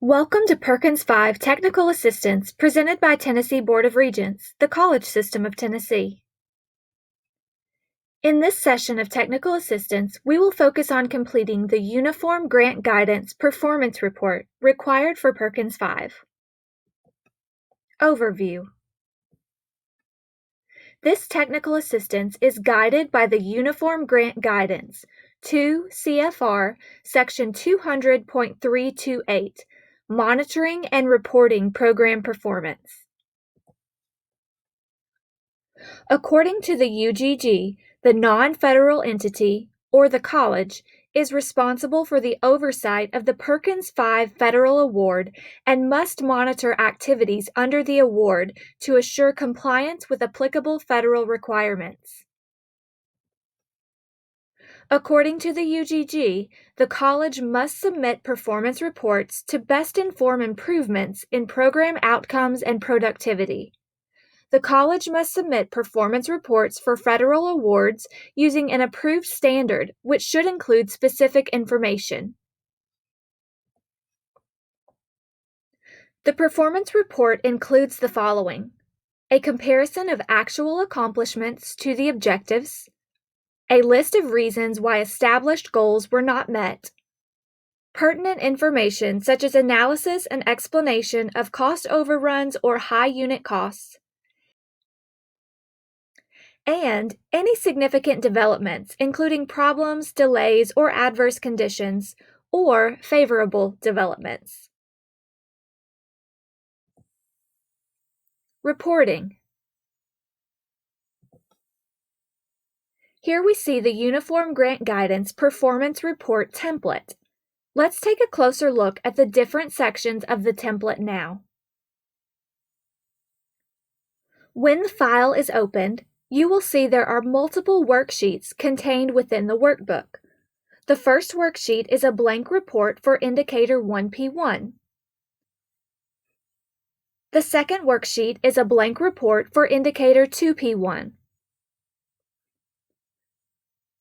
Welcome to Perkins V Technical Assistance presented by Tennessee Board of Regents, the college system of Tennessee. In this session of Technical Assistance, we will focus on completing the Uniform Grant Guidance Performance Report required for Perkins V. Overview. This technical assistance is guided by the Uniform Grant Guidance 2 CFR Section 200.328, Monitoring and Reporting Program Performance. According to the UGG, the non-federal entity, or the college, is responsible for the oversight of the Perkins V Federal Award and must monitor activities under the award to assure compliance with applicable federal requirements. According to the UGG, the college must submit performance reports to best inform improvements in program outcomes and productivity. The college must submit performance reports for federal awards using an approved standard, which should include specific information. The performance report includes the following: a comparison of actual accomplishments to the objectives, a list of reasons why established goals were not met, pertinent information such as analysis and explanation of cost overruns or high unit costs, and any significant developments, including problems, delays, or adverse conditions, or favorable developments. Reporting. Here we see the Uniform Grant Guidance Performance Report template. Let's take a closer look at the different sections of the template now. When the file is opened, you will see there are multiple worksheets contained within the workbook. The first worksheet is a blank report for Indicator 1P1. The second worksheet is a blank report for Indicator 2P1.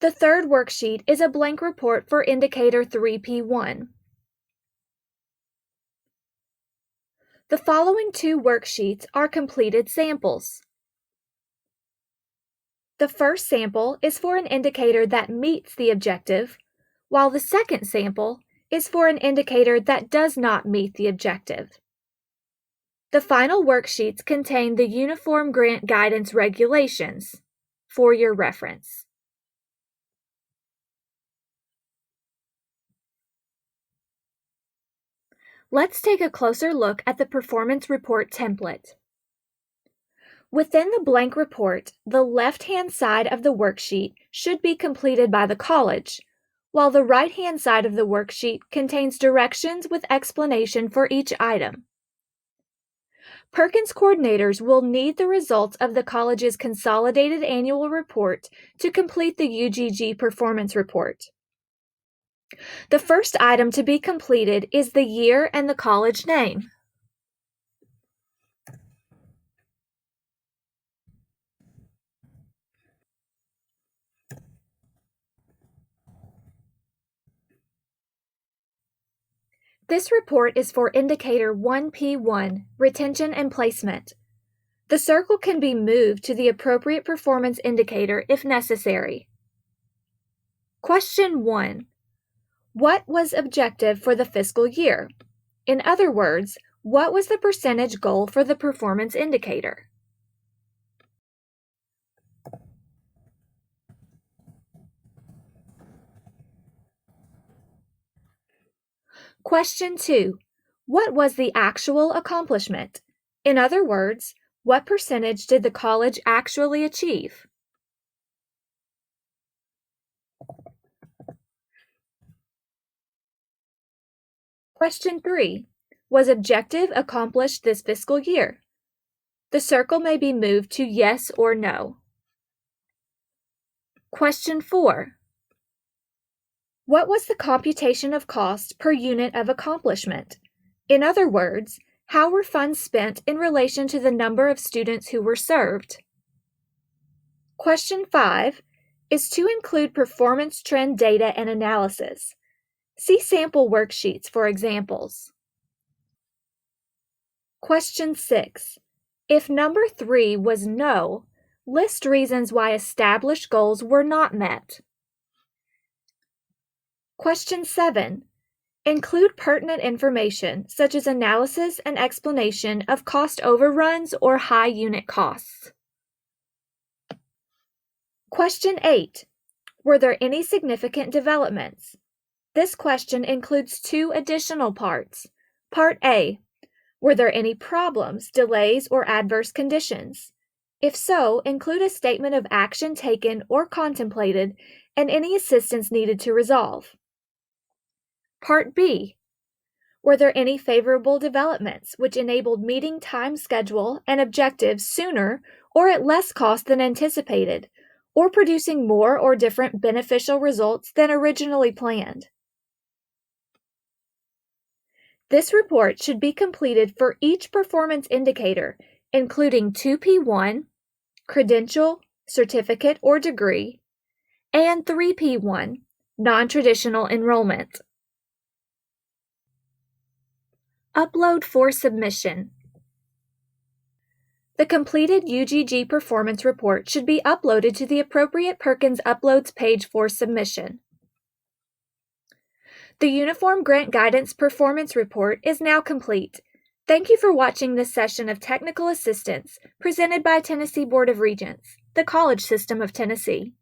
The third worksheet is a blank report for Indicator 3P1. The following two worksheets are completed samples. The first sample is for an indicator that meets the objective, while the second sample is for an indicator that does not meet the objective. The final worksheets contain the Uniform Grant Guidance regulations for your reference. Let's take a closer look at the performance report template. Within the blank report, the left-hand side of the worksheet should be completed by the college, while the right-hand side of the worksheet contains directions with explanation for each item. Perkins coordinators will need the results of the college's consolidated annual report to complete the UGG performance report. The first item to be completed is the year and the college name. This report is for Indicator 1P1, Retention and Placement. The circle can be moved to the appropriate performance indicator if necessary. Question 1. What was objective for the fiscal year? In other words, what was the percentage goal for the performance indicator? Question 2. What was the actual accomplishment? In other words, what percentage did the college actually achieve? Question 3. Was objective accomplished this fiscal year? The circle may be moved to yes or no. Question 4. What was the computation of cost per unit of accomplishment? In other words, how were funds spent in relation to the number of students who were served? Question 5 is to include performance trend data and analysis. See sample worksheets for examples. Question 6. If number 3 was no, list reasons why established goals were not met. Question 7. Include pertinent information such as analysis and explanation of cost overruns or high unit costs. Question 8. Were there any significant developments? This question includes 2 additional parts. Part A. Were there any problems, delays, or adverse conditions? If so, include a statement of action taken or contemplated and any assistance needed to resolve. Part B. Were there any favorable developments which enabled meeting time schedule and objectives sooner or at less cost than anticipated, or producing more or different beneficial results than originally planned? This report should be completed for each performance indicator, including 2P1, credential, certificate, or degree, and 3P1, non-traditional enrollment. Upload for submission. The completed UGG performance report should be uploaded to the appropriate Perkins Uploads page for submission. The Uniform Grant Guidance Performance Report is now complete. Thank you for watching this session of Technical Assistance presented by Tennessee Board of Regents, the college system of Tennessee.